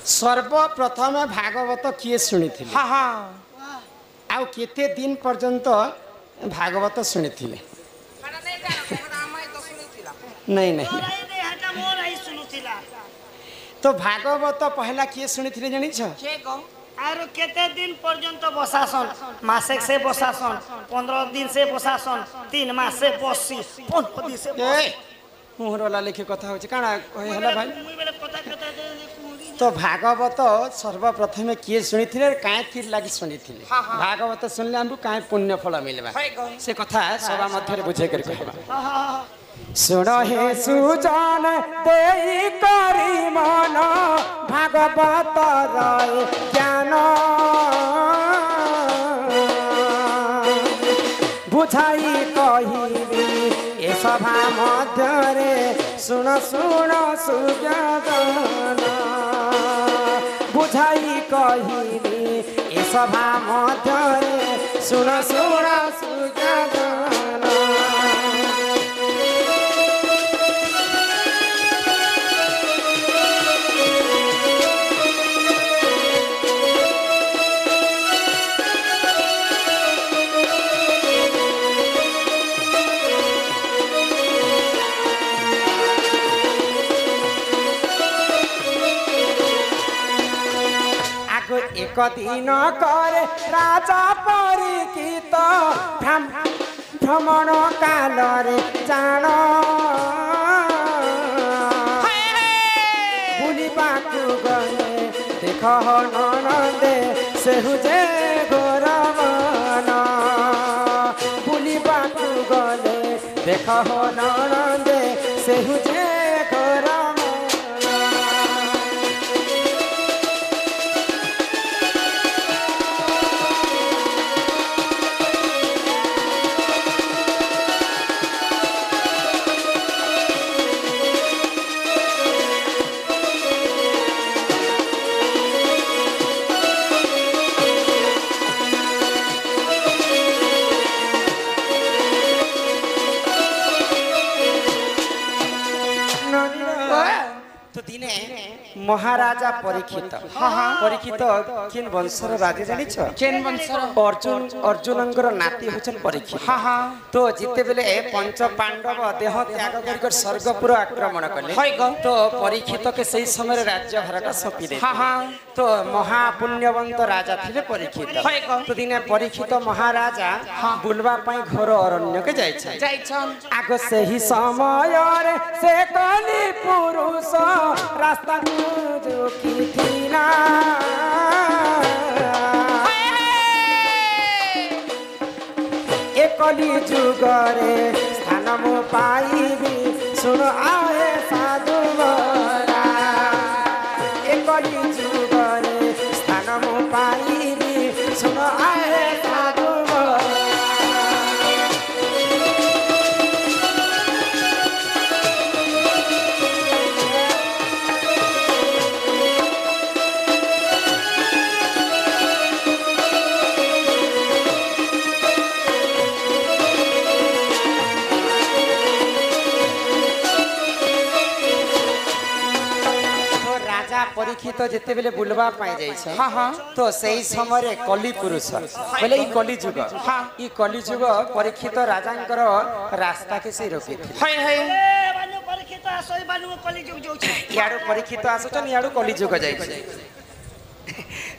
सर्वप्रथम भागवत किए शुणी थे? हाँ हाँ आउ केते दिन पर्यंत भागवत शुणी थे? नहीं नहीं तो भागवत पहला किए शुणी थे जानी छ? आरो केते दिन पर्यंत बसासन मासे से बसासन 15 दिन से बसासन 3 मास से बसी 15 दिन से ए मोहर वाला लेखे कथा होची काना होला भाई? तो भागवत सर्वप्रथम किए शुणी थे काहे कि लागि शुणी थे? भागवत सुनले हमको काहे पुण्य फल मिलबा से कथा सभा मध्य बुझे कर कहबा। सुन हे सुजान देई करी मन भागवत राय ज्ञान बुझाई कहिबी ए सभा मध्य रे सुन सुन सुजान बुझाई कहिबी ए सभा मध्य रे सुन सुन सुजान। एक दिन करे राजा परिचित भ्रमण काल रे जान बुलिबाकु गले देख ननदे सेहुजे गोरवन बुलिबाकु गले देख ननदे सेहुजे महाराजा परीक्षित परीक्षित किन वंशर राजा जानी छ? केन वंशर? अर्जुनंकर नाती होचन परीक्षित। तो जिते बेले पंच पांडव देह त्याग कर स्वर्गपुर आक्रमण कले तो परीक्षित के सही समय राज्य भारत सौंपी दे। तो महापुण्यवंत राजा थिले परीक्षित। तो दिने परीक्षित महाराजा बुलवा पई घोर अरण्य के जाइछन। आगो सही समय रे से कली पुरुष रास्ता जो की थी ना एकली जुगरे स्थान मो पाइबी सुन आए साधु मोरा एकली जुगरे स्थान मो पाइबी सुन आए साधु परीक्षित जिते बेले बुलवा पाई जाइछ। तो सही समय कली पुरुष बोले ई कली जुग ई कली जुग परीक्षित राजांकर रास्ता के से रोकी थी। बानु परीक्षित आसोई बानु कली जुग जो छ याडो परीक्षित आसोचन याडो कली जुग जाइछ।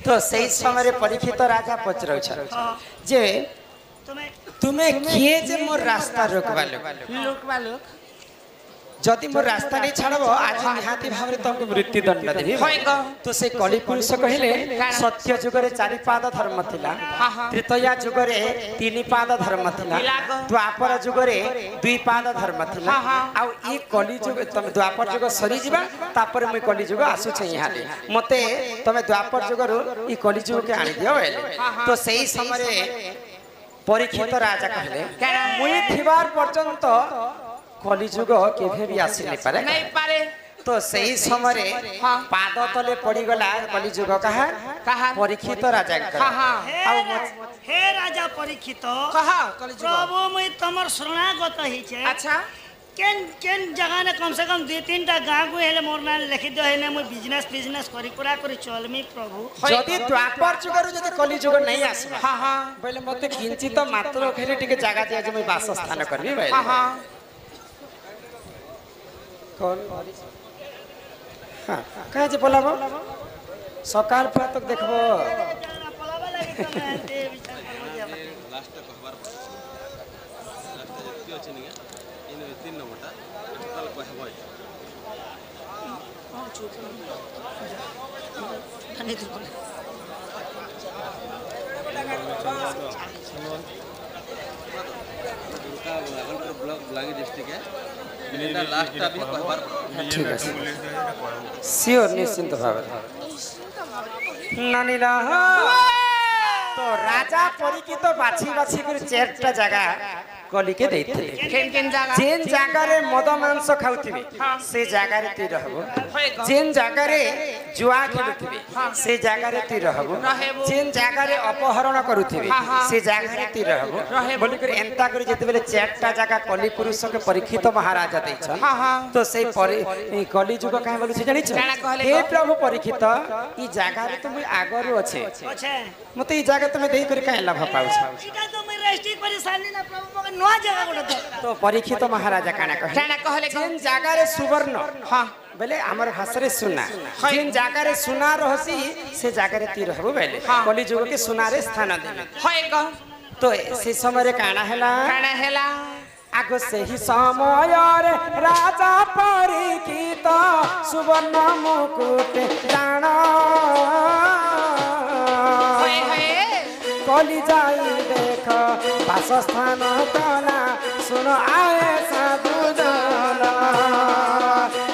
तो सही समय परीक्षित राजा पचरौ छ जे तुम्हें किए जे मोर रास्ता रोकबालो जदि मोर रास्ता नहीं छाड़ब आज निहाती भाव तुमको मृत्यु दंड देवी। तो से कली पुरुष कहले सत्य जुगरे 4 पाद धर्म थिला, त्रेतया जुगरे 3 पाद धर्म थिला, द्वापर जुगरे 2 पाद धर्म थिला। आउ ई कली जुग तुम द्वापर जुग सरी जिबा तापर मैं कली जुग आसु छ यहाँ मते तमे द्वापर जुगरो ई कली जुग के आनी दियो। तो सही समय परीक्षित राजा कहले मुई थिबार पर्यंत कलिजुग केभे भी आसी नहीं पारे। तो सही समय पाद तले पड़ी गला कलिजुग कहा परीक्षित राजा हे राजा परीक्षित प्रभु मुई तमर शरणागत ही छे। अच्छा केन जगह ने कम से कम 2-3टा गाँ को हेले मोर ना लिखि दो हेने मु बिजनेस करी पूरा करी चलमी प्रभु जदि द्वापर जुगरु जदि कली जुग नहीं आसबा हां हां बोले मते किंचित मात्र खेले टिके जागा दिया जे मैं वासस्थान करबी भाई हां हां कौन हां कहे जे बोलाबो सकाल पर तक देखबो पलावा लागे कमे ते विचार करबो जे लास्ट कहबार लास्ट जति अछि निया इन 3 नंबरटा टोटल कहबो हां चुप धन्य दुर्बल दुर्गा भागलपुर ब्लॉक बलांगी डिस्ट्रिक्ट है इनका लास्ट अभी कहबार ठीक है सियोर निश्चिंत भावे नानीला तो राजा परिचित बाछी बाछी कर चारटा जगह कली के देइथिले केन जगह जेन जगह रे मद मांस खाउथिबे से जगह रे ती रहबो जेन जगह रे जुआ खेलुथिबे से जगह रे ती रहबो जेन जगह रे अपहरण करूथिबे से जगह रे ती रहबो बोली कर एंता कर जेते बेले चारटा जगह कली पुरुष के परीक्षित महाराजा दैछ तो से कली जुग काहे बोलु से जानि छ हे प्रभु परीक्षित ई जगह रे तुम आगरु अछि अच्छे मते ई जगह तुम देई कर काहे लाभ पाउ छ इटा तो मैं रेस्टिक परेशानी ना प्रभु मगर नवा जगह गोटे तो परीक्षित महाराजा काना कहले जेन जगह रे सुवर्ण हां बेले हमर भाषा रे सुना जेन जगह रे सुना रहसी से जगह रे ती रहबो बेले कली जुग के सुना रे स्थान देले होय ग तो से समय रे काना हैला आगो से ही समय रे राजा परीक्षित सुवर्ण मुकुट दाना कली जाई देख वासस्थान कला सुन आए साधु जन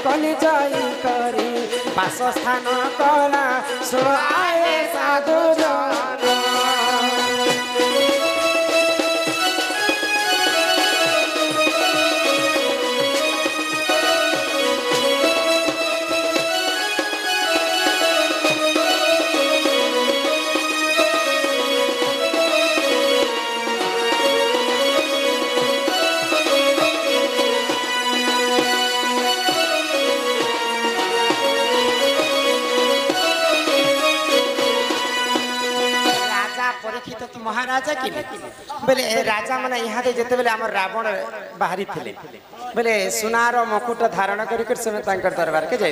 कली जाई करी वासस्थान कला सुन आए साधु जन महाराजा कि बेले राजा माने यहाँ दे जेते बेले हमर रावण बाहरी थिले बेले सुनार मुकुट धारण करि कर समय तांकर दरबार के जाय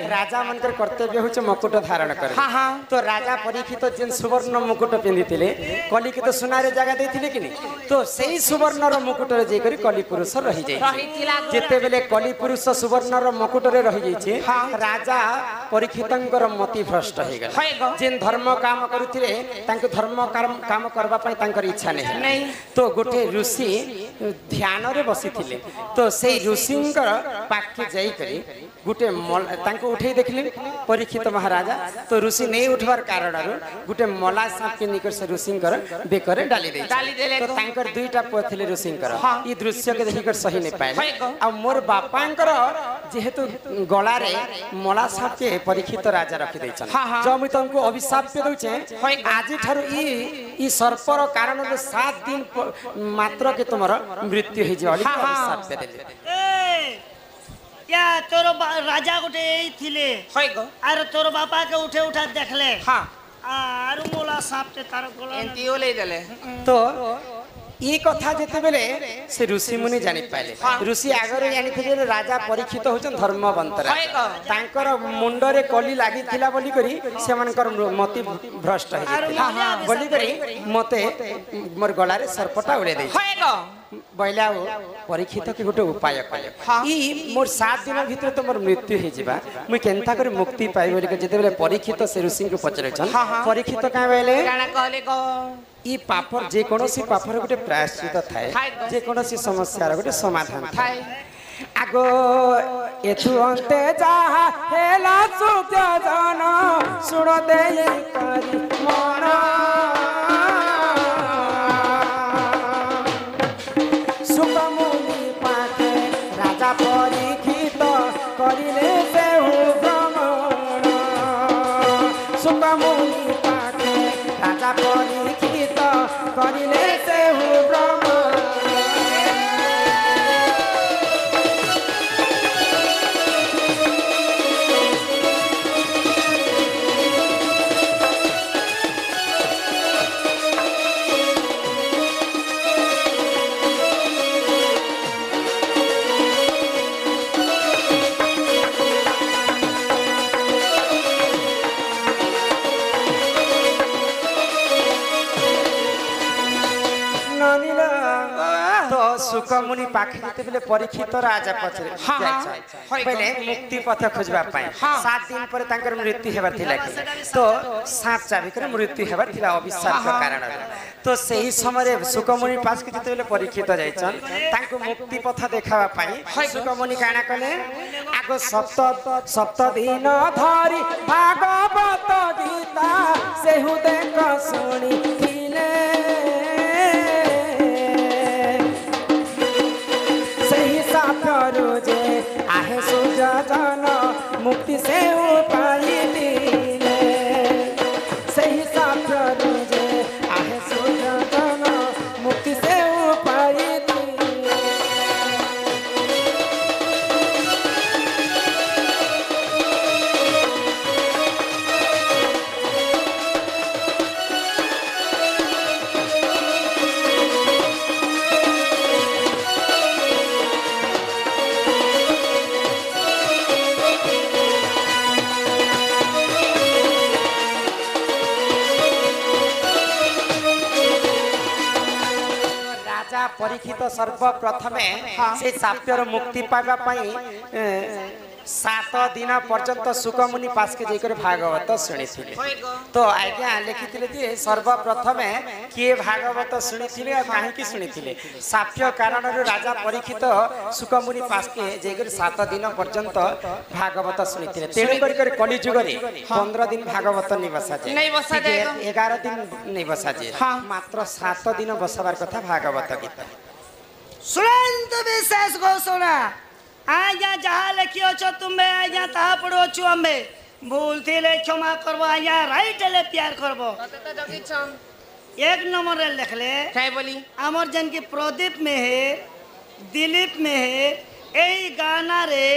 राजा मनकर कर्तव्य होछ मुकुट धारण करे तो राजा परीक्षित जेन सुवर्ण मुकुट पिंदी थिले कली के तो सुनारे जगह देथिले कि तो सेही सुवर्ण रो मुकुट रे जे करी कली पुरुष रही जाय जेते बेले कली पुरुष सुवर्ण रो मुकुट रे रही जाय छे राजा परीक्षितंकर मति भ्रष्ट हे गेल जेन धर्म काम करूथिले तांको धर्म काम करबा पई तांकर इच्छा नहीं तो गोटे ऋषि ध्यान रे बसी थिले तो से ऋषिंकर पाके जाई करी गोटे तांको उठै देखले परीक्षित महाराजा तो ऋषि नहीं उठवार कारण गोटे मला सांप के निकर से ऋषिंकर बेकरे डाली दे तो तांकर दुईटा पुआ थिले ऋषिंकर ई दृश्य के देखि कर सही नहीं पाए आ मोर बापांकर जेहेतु गला रे मला सांप के परीक्षित राजा रखि दै छन जो मु तुमको अभिशाप पे दउछे आज थारु ई सर्पर कारण 7 दिन मात्र के तुमर मृत्यु हे जे अभिशाप पे देले या तोर राजा गोटे थिले आर तोर बापा के उठे उठा देखले आर मोला सांप ते तार गला एंतियो ले देले तो ई कथा जेते बेले से ऋषि मुनि जानि पाले ऋषि आगरे जानि थे राजा परीक्षित होचन धर्मवंत राजा तांकर मुंडरे कली लागि थिला बोली करी से मानकर मति भ्रष्ट हे बोली करी मते मोर गला रे सर्पटा उड़े दे बैला परीक्षित के गोटे उपाय कले ई मोर 7 दिन भीतर तो मोर मृत्यु हे जिबा मुई केनता करे मुक्ति पाइ बोली के जेते बेले परीक्षित से ऋषि को पचरे छन परीक्षित का बेले काना कहले को ई पापर जे कोनोसी पापर गोटे प्रायश्चित थाए जे कोनोसी समस्या गोटे समाधान थाए आगो एथु अंते जाहा हेला सुत्य जन सुण दे करी मन सुकमुनि पाखे राजा परीक्षित करिले सेहु भ्रमण सुकमुनि पाखे राजा परीक्षित करिले सेहु भ्रमण सुकमुनि पाखे जेतेबेले परीक्षित राजा पछरे हाँ, हाँ। पहले मुक्ति पथ खोजबा पाए 7 दिन पर तांकर मृत्यु हेबार थिला कि तो सात चाबी करे मृत्यु हेबार थिला अभिशाप के कारण तो सही समय सुकमुनि पास के जेतेबेले परीक्षित जाइछन तांको मुक्ति पथ देखाबा पाए सुकमुनि काना कले आगो सप्त दिन धरि भागवत गीता सेहु देख सुनी थिले सही साफरो जे आहे सुजन मुक्ति से पाई दिले सही साफरो जे आहे सुजन मुक्ति से पाई दिले राजा परीक्षित सर्वप्रथमे से साप्यर मुक्ति पाइबा पाई 7 दिन पर्यंत सुकमुनि पास के जाकर भागवत शुणी तो आज्ञा लिखी जे सर्वप्रथमे किए भागवत शुणी कहीं की शुणी साप्य कारण राजा परीक्षित सुकमुनि पास के जाकर 7 दिन पर्यंत भागवत शुणी तेणुक कलिजुग 15 दिन भागवत नहीं बसा जाए 11 दिन नहीं बसा जाए मात्र 7 दिन बसवार कथा भागवत गीता सुनंत विशेष घोषणा आज्ञा जहाँ लिखी हो तुम्हें आज्ञा तहा पढ़ो छु अम्बे भूल थी क्षमा करबो आज्ञा राइट ले प्यार करबो एक नंबर रे लिख ले काय बोली आमर जन की प्रदीप में है दिलीप में है এই গানা রে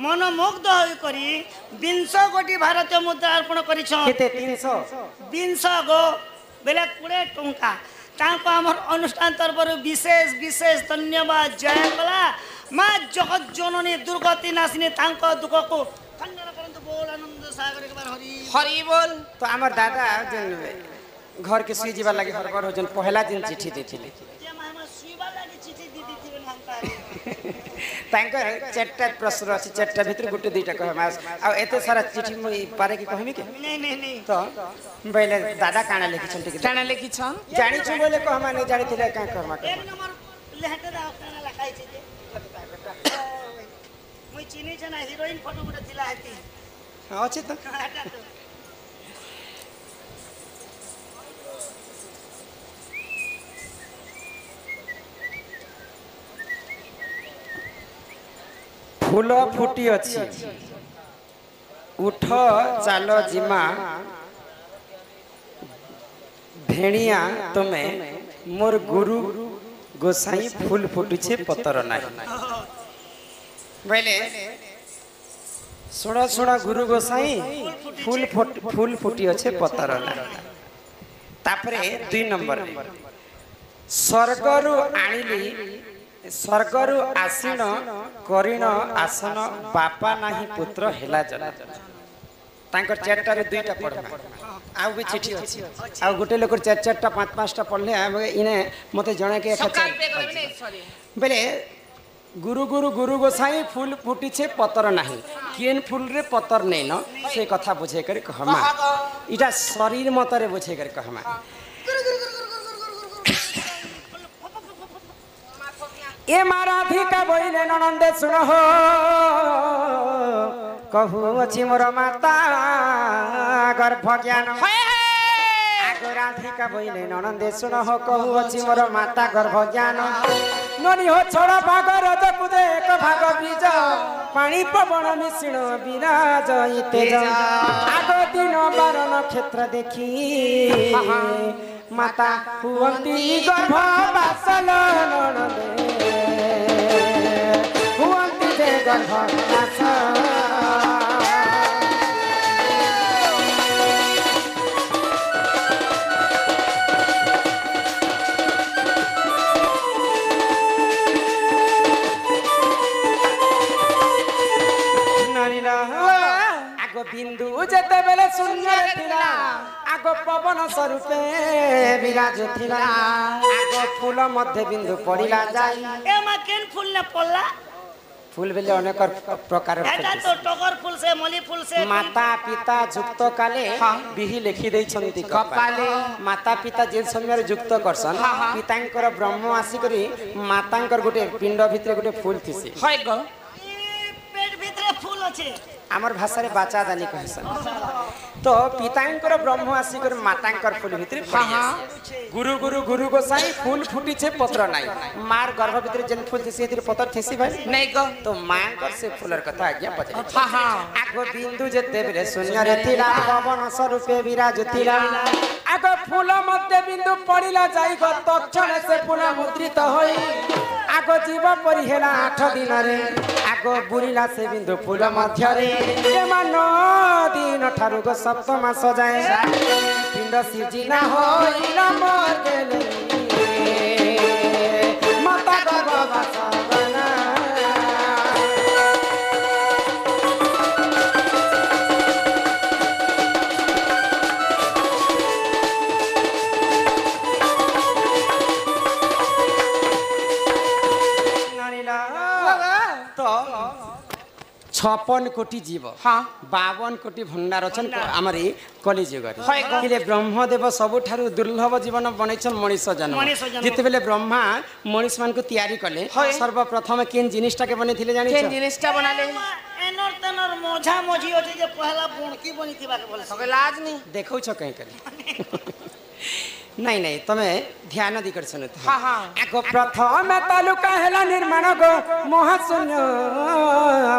মনোমুগ্ধ হই করি 200 কোটি ভারতীয় মুদ্রা अर्पण করিছ केते 300 200 गो बेले 20 टंका ताको आमर अनुष्ठान तरफरु विशेष विशेष धन्यवाद जय कला माँ जगत जननी दुर्गति नाशिनी तांको दुखको खंडन करंतु बोल आनंद सागर एक बार हरि हरि बोल तो आमर दादा जन घर के सुई जीवा लगे हर बार जन पहला दिन चिट्ठी देथिले जे मामा सुइबा लागि चिठी दीदी थिबे नांका तांकर चारटा प्रश्न अछि चारटा भीतर गुटे दुईटा कहमा आ एते सारा चिट्ठी म पारे की कहमी के नहीं तो बेले दादा काना लिखि छन ठीक टाणा लेखी छन जानि छु बोले कहमा नहीं जानि थिले का कहमा एक नंबर लेहटे दा काना लखाइ छै जे मुई चिनी छ ना हिरोइन फोटो गुटे थिला हेती अछि त हटा तो फूल फुटी अछि उठ चालो जिमा भेणिया तुमे मोर गुरु गोसाई फूल फुटी छे पतर नाही बोले सुना सुना गुरु गोसाई फूल फुटी अच्छे पतर नाही तापरे 2 नंबर स्वर्गरु आनिली स्वर्गरु आसीन करिण आसन बापा नाही पुत्र हेला जन तांकर चारटा रे 2टा पढबा आ भी चिठी अछि आ गोटे लोक 4-4टा 5-5टा पढले आ इने मते जणे के सकाल पे करबे नै सॉरी बेले गुरु गुरु गुरु गोसाई फूल फुटी छे पतर नाही केन फूल रे पतर नै न से कथा बुझे करे कहमा इटा शरीर मतरे बुझे करे कहमा ए माराधिका बोइले ननंदे सुन हो कहू अछि मोर माता गर्भ ज्ञान आगो राधिका बोइले ननंदे सुन हो कहू अछि मोर माता गर्भ ज्ञान ननी हो छोड़ भाग रज कुदे एक भाग बीज पानी पवन मिश्रण विराज तेज आगो दिन 12 नक्षत्र देखी माता हुअंती गर्भ बासल ननंदे हुअंती जे गर्भ बासल आगो बिंदु ଯେତେବେଳେ ଶୂନ୍ୟରେ ଥିଲା ଆଗ ପବନ ସ୍ୱରୂପେ ବିରାଜୁଥିଲା ଆଗ ଫୁଲ ମଧ୍ୟ ବିନ୍ଦୁ ପଡ଼ିଲା ଯାଇ এ মা কেন ফুল না পড়লা ফুল বেলে অনেক প্রকার এটা তো টগর ফুল সে মলি ফুল সে মাতা পিতা যুক্ত কালে বিহি লেখি ଦେଇଛନ୍ତି କପାଲେ ମାତା ପିତା ଯେ ସମୟରେ ଯୁକ୍ତ କରସନ୍ ପିତାଙ୍କର ବ୍ରହ୍ମ ଆସିକରି ମାତାଙ୍କର ଗୋଟେ ପିଣ୍ଡ ଭିତରେ ଗୋଟେ ফুল ଥିସି হয় গো পেট ভিতরে ফুল আছে আমার ভাষাରେ বাচা দানি কহেসন তো পিতাଙ୍କର ব্রহ্ম ଆସିକରି মাতাଙ୍କର ফুল ভিତରେ পড়ি গুরু গুরু গুরু গোসাই ফুল ফুটিছে পত্র নাই মার গর্ভ ভিতরে যেন ফুল ଥିସି এতির পত্র ଥିସି ভাই নাই গো তো মাଙ୍କର ସେ ফুলର କଥା আজ্ঞା পଚାরি আগ বিন্দু যেতেବେଳେ শূন্যরে ଥିଲା পবন স্বরূপে বিরাজুଥିଲା আগ ফুল মধ্যে বিন্দু পড়িলা যাই গো তক্ষণে সে ফুল মুদ্রিত হই আগ জীব পরি হেলা 8 দিନରେ আগ বুড়িলা সে বিন্দু ফুল ମଧ୍ୟରେ এমান দিন ঠারু গো সপ্তম মাস যায় পিণ্ড সিজিনা হইলা মর্গেলে মাতা গর্ভবাস বনা তো 56 কোটি জীব 52 কোটি ভণ্ডার অছন আমার এই কলিযুগরে কিলে ব্রহ্মদেব ସବୁଠାରୁ ଦୁର୍ଲଭ ଜୀବନ ବନେଇଛନ୍ ମଣିଷ ଜନ୍ମ ଯେତେବେଳେ ବ୍ରହ୍ମା ମଣିଷ ମାନଙ୍କୁ ତିଆରି କଲେ ସର୍ବପ୍ରଥମେ କେନ୍ ଜିନିଷଟାକେ ବନେଇଥିଲେ ଜାଣିଛ কেন জিনিসটা বানালে এনর তেনর মঝা মঝি আছে যে পহলা বণকি বনিতিবাকে বলে সবে লাজ নি ଦେଖଉଛ କାହିଁ କରି ନାଇଁ ନାଇଁ ତମେ ଧ୍ୟାନ ଦି କରି ଶୁଣୁଥ ଆଗ ପ୍ରଥମେ ତାଲୁକା ହେଲା ନିର୍ମାଣ ଗো ମହାଶୂନ୍ୟ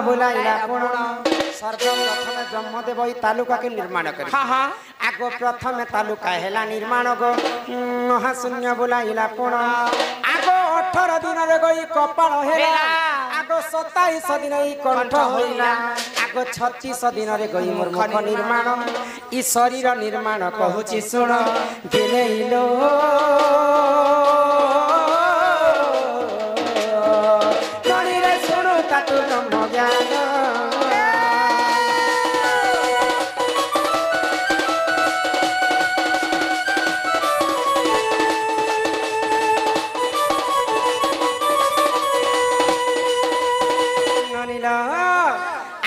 ବୁଲାଇଲା କୋଣ ସର୍ବପ୍ରଥମେ ବ୍ରହ୍ମଦେବ ଏଇ ତାଲୁକାକେ ନିର୍ମାଣ କରି ଆଗ ପ୍ରଥମେ ତାଲୁକା ହେଲା ନିର୍ମାଣ ଗো ମହାଶୂନ୍ୟ ବୁଲାଇଲା କୋଣ ଆଗ 18 ଦିନରେ ଗଇ କପାଳ ହେଲା ଆଗ 27 ଦିନ ଏଇ କଣ୍ଠ ହୋଇଲା ଆଗ 36 ଦିନରେ ଗଇ ମୋର ମୁଖ ନିର୍ମାଣ ଇ ଶରୀର ନିର୍ମାଣ କହୁଛି ଶୁଣ ଗେଲେଇଲୋ ନଣିରେ ଶୁଣୁ ତାକୁ ବ୍ରହ୍ମ ଜ୍ଞାନ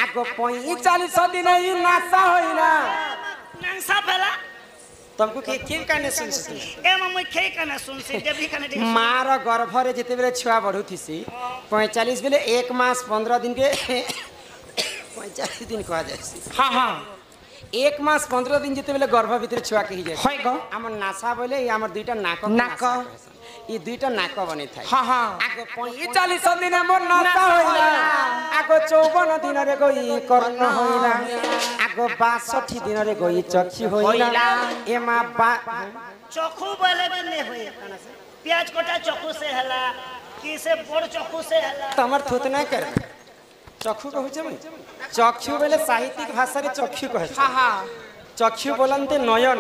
আগ 45 দিন নাসা হইলা নাংসা ফেলা तुमको के किन काने सुनसी এ মা মই খেই কানে শুনছি দেবি কানে দেখি मार गर्भ रे जेते बेले छुआ बढ़ुथिसी 45 बेले 1 मास 15 दिन के 45 दिन कहा जायसी एक मास 15 दिन जेते बेले गर्भ भीतर छुआ के ही जाय होय गो हमर नासा बोले ई हमर दुईटा नाक ई दुईटा नाक बने थाय आगो 45 दिन मोर नासा होइला आगो 54 दिन रे गई कर्ण होइला आगो 62 दिन रे गई चक्षु होइला एमा চক্ষু বলে দিনে হই পেঁয়াজ কটা চক্ষু সে হলা কি সে বড় চক্ষু সে হলা तमर थुत नहीं कर चक्षु कहू मैं चक्षु बेले साहित्यिक भाषा रे चक्षु कहे चक्षु बोलते नयन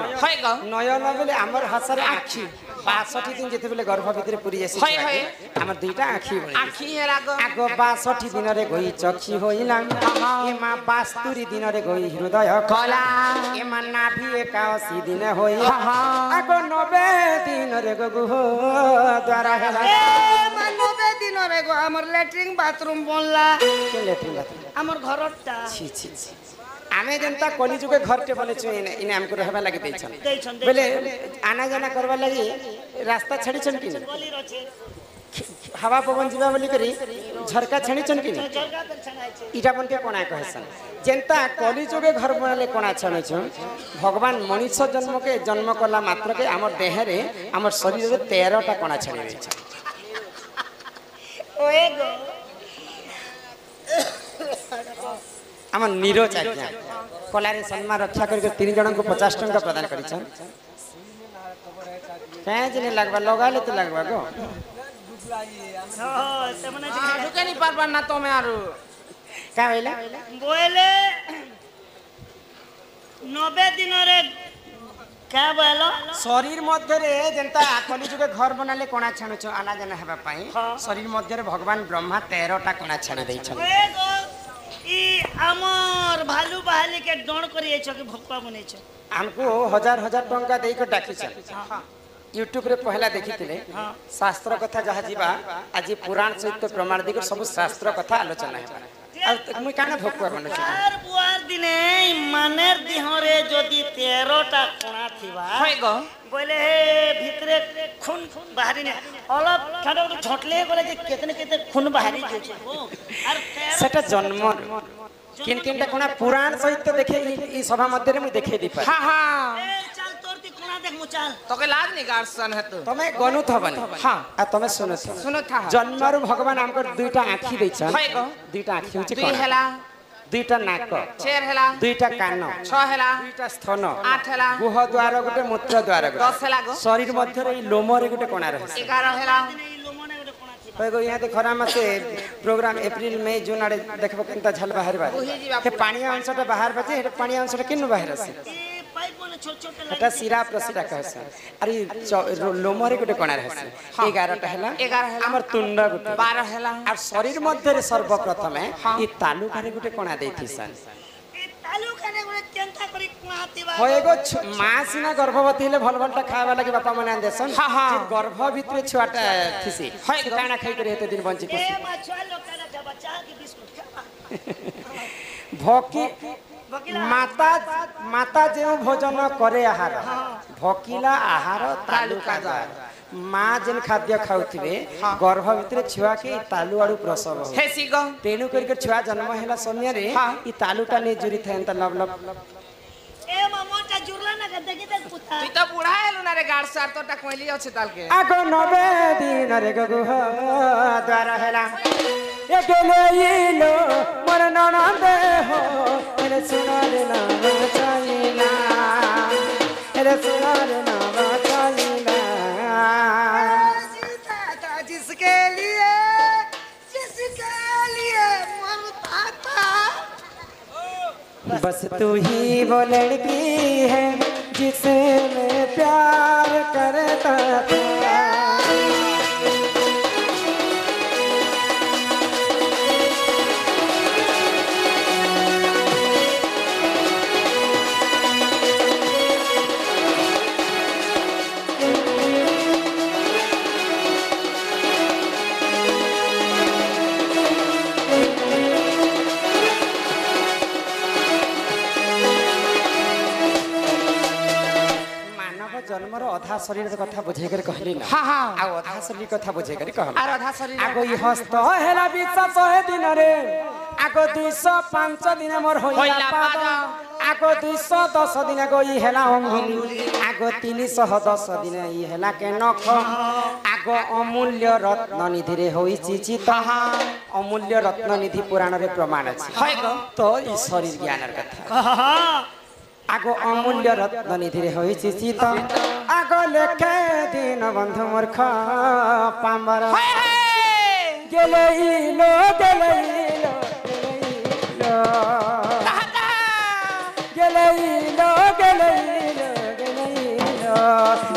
नयन बेले आमर भाषा रे आखी 62 दिन जेते बेले गर्भ भीतर पुरी जासी हमर दुईटा आखी बने आखी हेरा गो आगो 62 दिन रे गई चक्षु होइला एमा 72 दिन रे गई हृदय कला एमा नाभि 81 दिन होई आगो 90 दिन रे गगु हो द्वारा हेला এ মা 90 দিন রে গো আমার ল্যাট্রিন বাথরুম বনলা के लेट्रिन बाथरूम আমার ঘরটা छी छी छी आमे जनता कलिजुगे घर टे बोले छु इने हमको रहबा लागि दैछन দেইছন बोले आना जाना करबा लागि रास्ता छड़ी छन कि গলি রছে हवा पवन जीवा बोली करी झरका छड़ी छन कि জরকা তো ছানাইছে इटा बनके कोना कहसन जनता कलिजुगे घर बनाले कोना छन छु भगवान मनुष्य जन्म के जन्म कला मात्र के हमर देह रे हमर शरीर रे 13 टा कोना छड़ी दै छ ওয়ে গো हमर नीरज आज्ञा कलारे सम्मान रक्षा करके 3 जन को 50 टंका प्रदान करी छन काहे जने लगबा लगाले तो लगबा गो সেমনে ঢুকে নি পারবা না তুমি আরো का হইলা বলে 90 দিনরে কা বলো शरीर मध्य रे जनता कली जुगे घर बनाले कोना छाणु छ आना जाना हेबा पई शरीर मध्य रे भगवान ब्रह्मा 13 टा कोना छाणी दै छन ওয়ে গো ই আমার ভালু বাহালি কে ডণ করি এছো কি ভোকবা বনেছো हमको हजार हजार टंका देई को डाकी छ यूट्यूब रे पहला देखिथिले शास्त्र कथा जहा जीवा आज पुराण सहित प्रमाण दिक सब शास्त्र कथा आलोचना है अब तक मुई काना भोकवा बन छ আর বুয়ার দিনে মানের দিহরে যদি 13টা কোণা থিবা হয় গো বলে ভিতরে খুন বাহারি না অলপ ঠাডা ঝটলে করে যে কেতনে কেতে খুন বাহারি গেছে আর सेटा जन्म किन किनटा कोना पुराण सहित देखे ई सभा मध्य रे मुई देखे दी पार হ্যাঁ হ্যাঁ চাল তোর তি কোণা দেখ মু চাল তোকে লাজ নি গার্सन है तू तमे गनु थबनी हाँ। आ तमे सुनो सुनो था जन्मरु भगवान हमको दुईटा आँखी दैछन হয় গো दुईटा आँखी होछि দুই হেলা दुईटा नाक 4 হেলা दुईटा कान 6 হেলা दुईटा स्तन 8 हेला गुह द्वार गोटे मूत्र द्वार 10 हेला गो शरीर मध्य रे लोमरे गोटे कोणा रहे 11 हेला এই লোমনে ওটা কোণা থিবা होय गो यहाँ ते खरा मासे प्रोग्राम अप्रैल मई जून आड़े देखबो केनता झल बाहर बा बुही जीवा हे पानी अंशटा बाहर बाजे हे पानी अंशटा किनु बाहर आसे এই পাইপ বলে ছোট ছোট এটা শিরা প্রশিরা कहसे अरे लोमरे गोटे कोणा रहे 11टा हला 11 হেলা हमर तुंड गोटे 12 हेला আর শরীর মধ্যে সর্বপ্রথমে এই তালুকারে গোটে কোণা দেইथिसन এই তালু কানে গুলো কেনতা করি কোণা থিবা होय गो मা सिना गर्भवती हेले भल भलटा खावा लागि बापा मने देसन हाँ, हाँ। जे गर्भ भितरे छुआटा थिसी होय से गो। काना खाइ करे हेते दिन बंची এ खुशी মাছুয়া লোকানা যা বাচ্চা কি বিস্কুট খাবা भकी বকিলা माता माता जे भोजन करे आहार भकिला आहार तालुका द्वार माँ जेन खाद्य खाउथिबे गर्भ भितरे छुआ के तालु आड़ू प्रसव हो हे सी गो तेणु करके छुआ जन्म हेला समय रे हाँ। ई तालुटा ने जुरी थेन त लब लब এ মামটা জুরলা না দেখি দেখ পুতা তুই তো বুড়া হেলু না রে গার্सन তোটা কইলি আছে তালকে आगो 90 दिन रे गगुह द्वार हेला ए गेले इलो मोर ननद हो रे सुनार नाम चाइना रे सुनार नाम चाइना सीता था जिसके लिए मरता था बस तू ही वो लड़की है जिसे मैं प्यार करता था मानव जन्मर अधा शरीर कथा बुझे कर कहली ना हाँ हाँ आ अधा शरीर कथा बुझे कर कहली আর আধা শরীর आगो ई हस्त हेला 200 दिन रे आगो 205 दिन मोर होइला होइला पाद पाद। आगो 210 दिन आगो ई हेला अंगुली आगो 310 दिन ई हेला के नख आगो अमूल्य रत्न निधि रे होई चिचित अमूल्य रत्न निधि पुराण रे प्रमाण अछि হয় गो तो ई शरीर ज्ञानर कथा आगो अमूल्य रत्न निधि रे होई चिचित आगो लेखे दिन बंधु मूर्ख पामर হয় হয় गेले इलो তাহাতা गेले इलो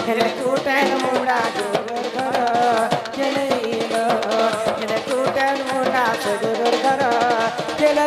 हेले टूटन मुड़ा जोर घर गेले टूटन मुड़ा जोर घर गेले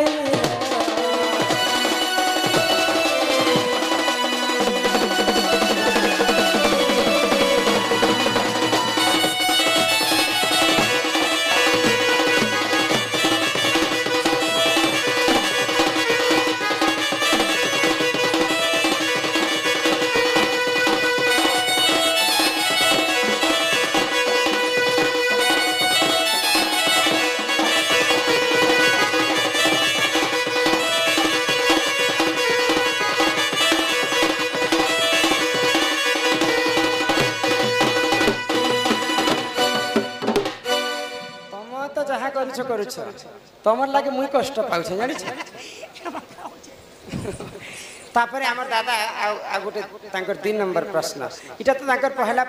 ଯାହା କରୁଛ କରୁଛ ତମର ଲାଗେ ମୁଇଁ କଷ୍ଟ ପାଉଛେ ଜାଣିଛ ତାପରେ ଆମର ଦାଦା ଆଉ ଗୋଟେ ତାଙ୍କର 3 ନମ୍ବର ପ୍ରଶ୍ନ ଏଟା ତ ତାଙ୍କର ପହଲା